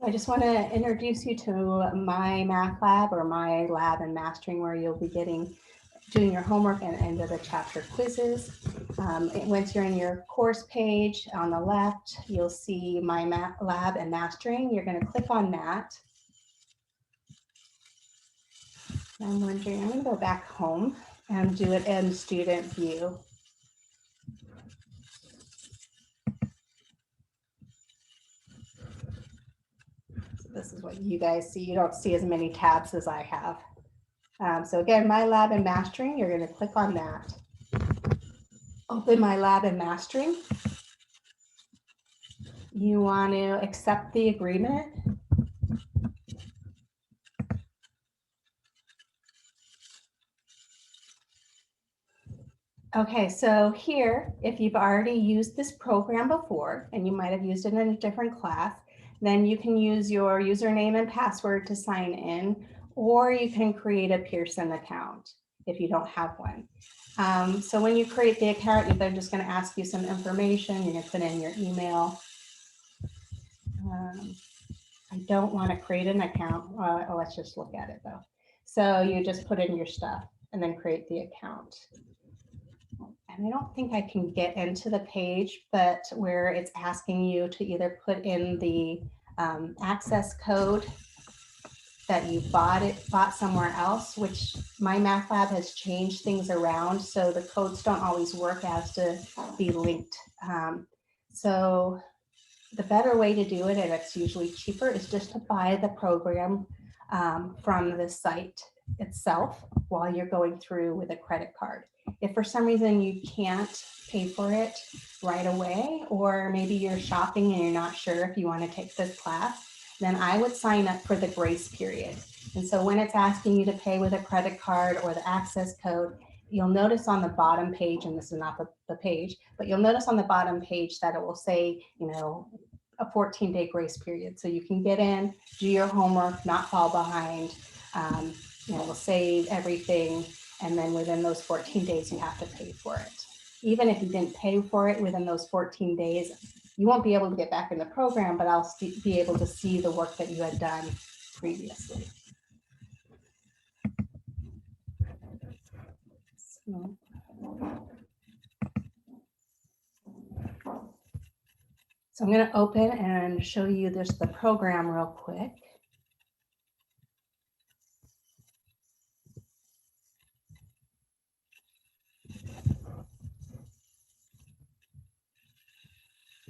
I just want to introduce you to MyMathLab or MyLab and Mastering, where you'll be doing your homework and end of the chapter quizzes. Once you're in your course page on the left, you'll see MyMathLab and Mastering. You're going to click on that. I'm going to go back home and do it in student view. So this is what you guys see. You don't see as many tabs as I have. So again, MyLab and Mastering, you're going to click on that. Open MyLab and Mastering. You want to accept the agreement. Okay, so here, if you've already used this program before, and you might have used it in a different class, then you can use your username and password to sign in, or you can create a Pearson account if you don't have one. So when you create the account, they're just going to ask you some information. You're going to put in your email. I don't want to create an account. Let's just look at it though. So you just put in your stuff and then create the account. And I don't think I can get into the page, but where it's asking you to either put in the access code that you bought somewhere else, which MyMathLab has changed things around, so the codes don't always work as to be linked. So the better way to do it, and it's usually cheaper, is just to buy the program from the site itself while you're going through with a credit card. If for some reason you can't pay for it right away, or maybe you're shopping and you're not sure if you want to take this class, then I would sign up for the grace period. And so when it's asking you to pay with a credit card or the access code, you'll notice on the bottom page, and this is not the page, but you'll notice on the bottom page that it will say, you know, a 14-day grace period. So you can get in, do your homework, not fall behind, you know, we'll save everything. And then within those 14 days, you have to pay for it. Even if you didn't pay for it within those 14 days, you won't be able to get back in the program, but I'll be able to see the work that you had done previously. So I'm going to open and show you the program real quick.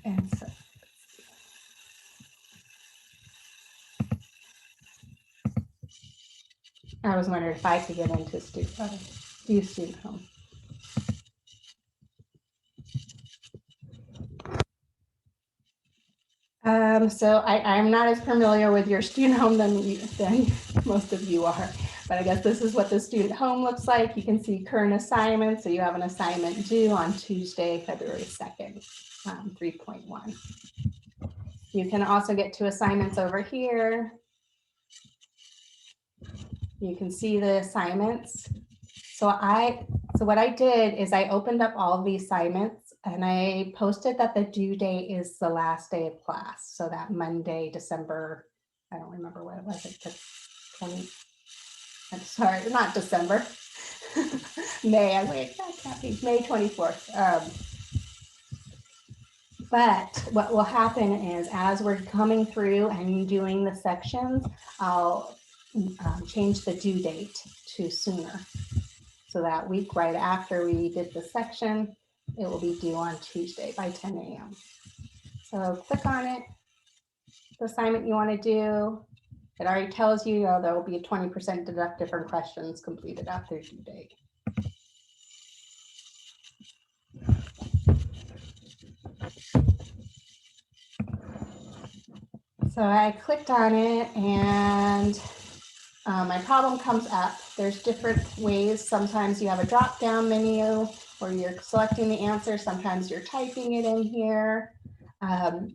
And so I was wondering if I could get into student home. So I'm not as familiar with your student home than most of you are, but I guess this is what the student home looks like. You can see current assignments. So you have an assignment due on Tuesday, February 2nd, 3.1. You can also get to assignments over here. You can see the assignments. So what I did is I opened up all the assignments and I posted that the due date is the last day of class. So that Monday, December, I don't remember what it was, the 20, I'm sorry, not December, May, I was like, that can't be, May 24th. But what will happen is as we're coming through and doing the sections, I'll change the due date to sooner. So that week right after we did the section, it will be due on Tuesday by 10 a.m. So click on it, the assignment you want to do. It already tells you, there will be a 20% deducted from questions completed after due date. So I clicked on it and my problem comes up. There's different ways. Sometimes you have a drop-down menu where you're selecting the answer. Sometimes you're typing it in here.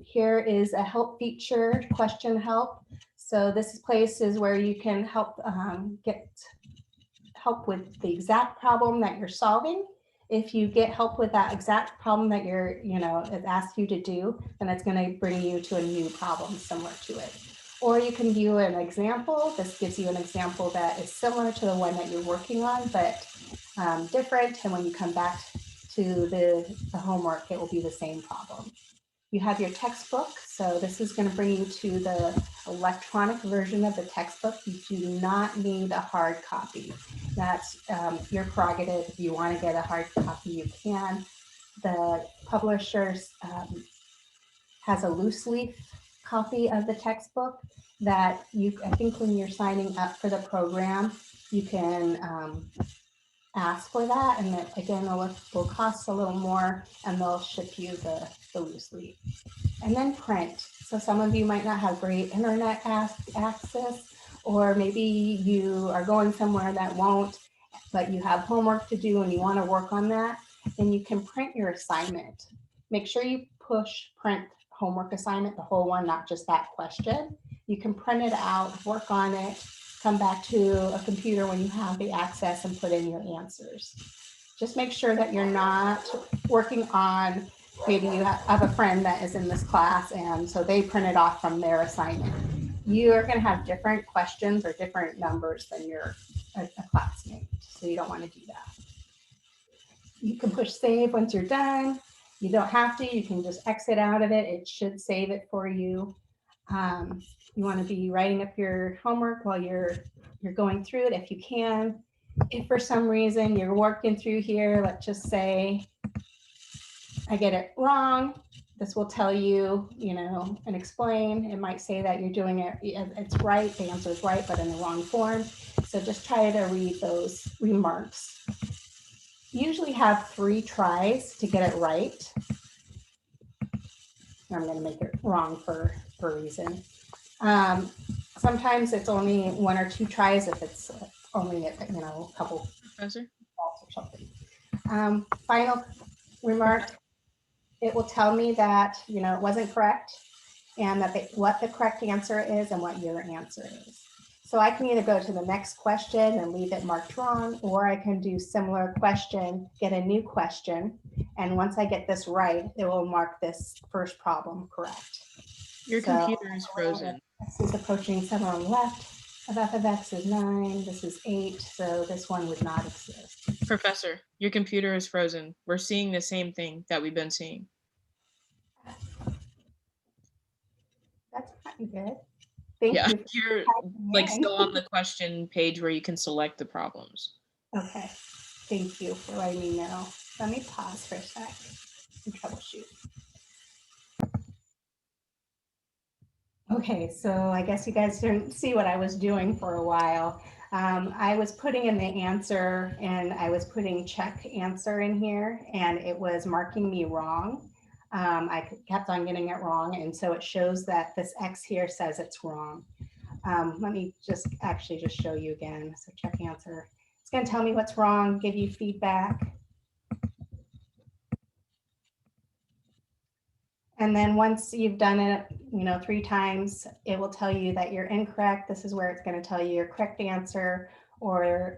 Here is a help feature, question help. So this place is where you can get help with the exact problem that you're solving. If you get help with that exact problem that it asks you to do, then it's going to bring you to a new problem similar to it. Or you can view an example. This gives you an example that is similar to the one that you're working on, but different. And when you come back to the homework, it will be the same problem. You have your textbook. So this is going to bring you to the electronic version of the textbook. You do not need a hard copy. That's your prerogative. If you want to get a hard copy, you can. The publisher has a loose leaf copy of the textbook that I think when you're signing up for the program, you can ask for that. And that, again, will cost a little more, and they'll ship you the loose leaf. And then print. So some of you might not have great internet access, or maybe you are going somewhere that won't, but you have homework to do and you want to work on that, then you can print your assignment. Make sure you push print homework assignment, the whole one, not just that question. You can print it out, work on it, come back to a computer when you have the access and put in your answers. Just make sure that you're not working on, maybe you have a friend that is in this class and so they print it off from their assignment. You are going to have different questions or different numbers than your a classmate, so you don't want to do that. You can push save once you're done. You don't have to, you can just exit out of it. It should save it for you. You want to be writing up your homework while you're going through it if you can. If for some reason you're working through here, let's just say I get it wrong, this will tell you, and explain. It might say that you're doing it, it's right, the answer is right, but in the wrong form. So just try to read those remarks. You usually have 3 tries to get it right. I'm going to make it wrong for a reason. Sometimes it's only 1 or 2 tries if it's only a couple Professor? faults or something. Final remark, it will tell me that it wasn't correct, and that what the correct answer is and what your answer is. So I can either go to the next question and leave it marked wrong, or I can do similar question, get a new question, and once I get this right, it will mark this first problem correct. Your computer is frozen. X is approaching 7 on the left. F of X is 9. This is 8. So this one would not exist. Professor, your computer is frozen. We're seeing the same thing that we've been seeing. That's pretty good. Thank Yeah, you. you're like still on the question page where you can select the problems. Okay. Thank you for letting me know. Let me pause for a sec and troubleshoot. Okay, so I guess you guys didn't see what I was doing for a while. I was putting in the answer and I was putting check answer in here and it was marking me wrong. I kept on getting it wrong, and so it shows that this X here says it's wrong. Let me just show you again. So check answer. It's going to tell me what's wrong, give you feedback. And then once you've done it, 3 times, it will tell you that you're incorrect. This is where it's going to tell you your correct answer or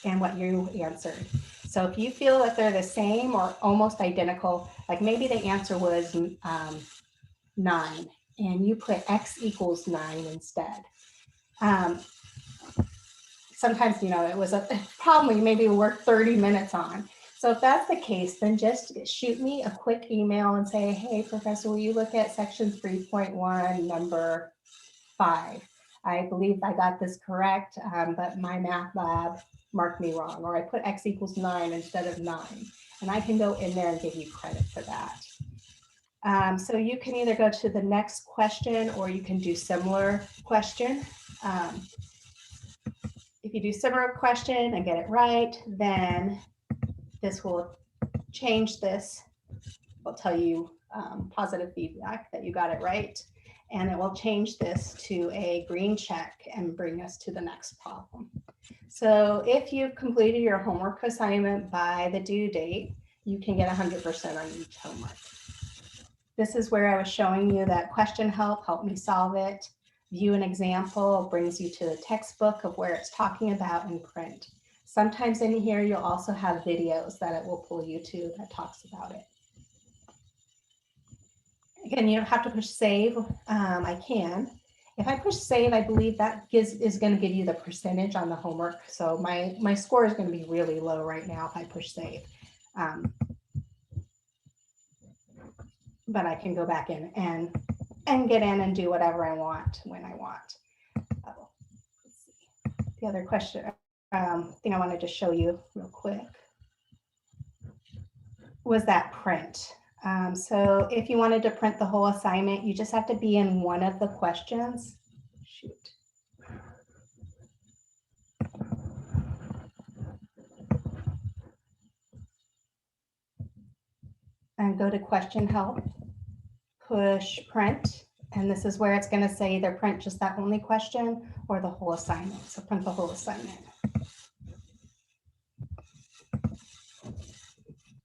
and what you answered. So if you feel that they're the same or almost identical, like maybe the answer was 9 and you put X equals 9 instead. Sometimes, it was a problem you maybe worked 30 minutes on. So if that's the case, then just shoot me a quick email and say, hey, Professor, will you look at section 3.1, number 5? I believe I got this correct, but MyMathLab marked me wrong, or I put X equals 9 instead of 9. And I can go in there and give you credit for that. So you can either go to the next question or you can do similar question. If you do similar question and get it right, then this will change this. It'll tell you positive feedback that you got it right. And it will change this to a green check and bring us to the next problem. So if you've completed your homework assignment by the due date, you can get 100% on each homework. This is where I was showing you that question help me solve it. View an example brings you to the textbook of where it's talking about in print. Sometimes in here, you'll also have videos that it will pull you to that talks about it. Again, you don't have to push save. I can. If I push save, I believe that is going to give you the percentage on the homework. So my score is going to be really low right now if I push save. But I can go back in and get in and do whatever I want when I want. Oh, let's see. The other question, thing I wanted to show you real quick was that print. So if you wanted to print the whole assignment, you just have to be in one of the questions. Shoot. And go to question help, push print, and this is where it's going to say either print just that only question or the whole assignment. So print the whole assignment.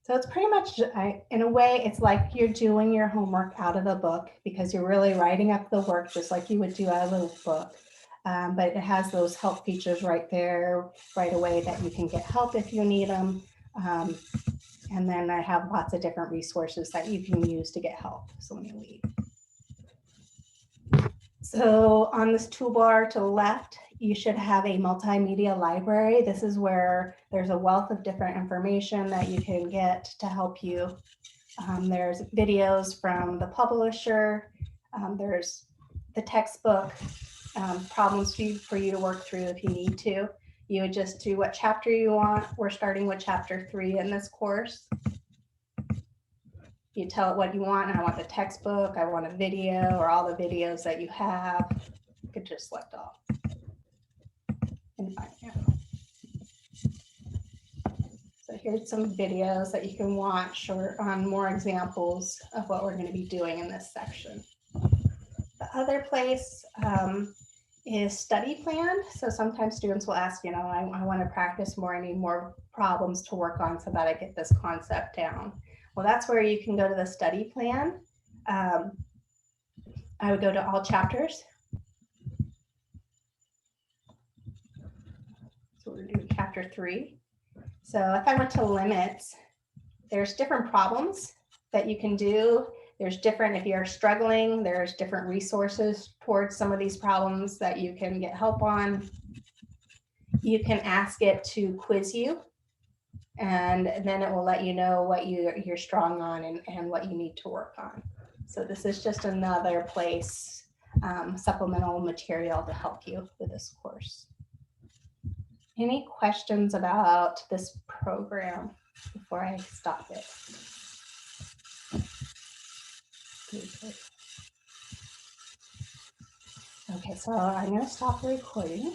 So it's pretty much, in a way, it's like you're doing your homework out of the book because you're really writing up the work just like you would do out of the book. But it has those help features right there, right away that you can get help if you need them. And then I have lots of different resources that you can use to get help. So let me leave. So on this toolbar to the left, you should have a multimedia library. This is where there's a wealth of different information that you can get to help you. There's videos from the publisher. There's the textbook, problems for you to work through if you need to. You would just do what chapter you want. We're starting with chapter 3 in this course. You tell it what you want. I want the textbook, I want a video, or all the videos that you have. You could just select all. And find it. So here's some videos that you can watch or on more examples of what we're going to be doing in this section. The other place is study plan. So sometimes students will ask, you know, I want to practice more. I need more problems to work on so that I get this concept down. Well, that's where you can go to the study plan. I would go to all chapters. So we're doing chapter 3. So if I went to limits, there's different problems that you can do. There's different, if you're struggling, there's different resources towards some of these problems that you can get help on. You can ask it to quiz you, and then it will let you know what you're strong on and what you need to work on. So this is just another place, supplemental material to help you with this course. Any questions about this program before I stop it? Okay, so I'm going to stop the recording.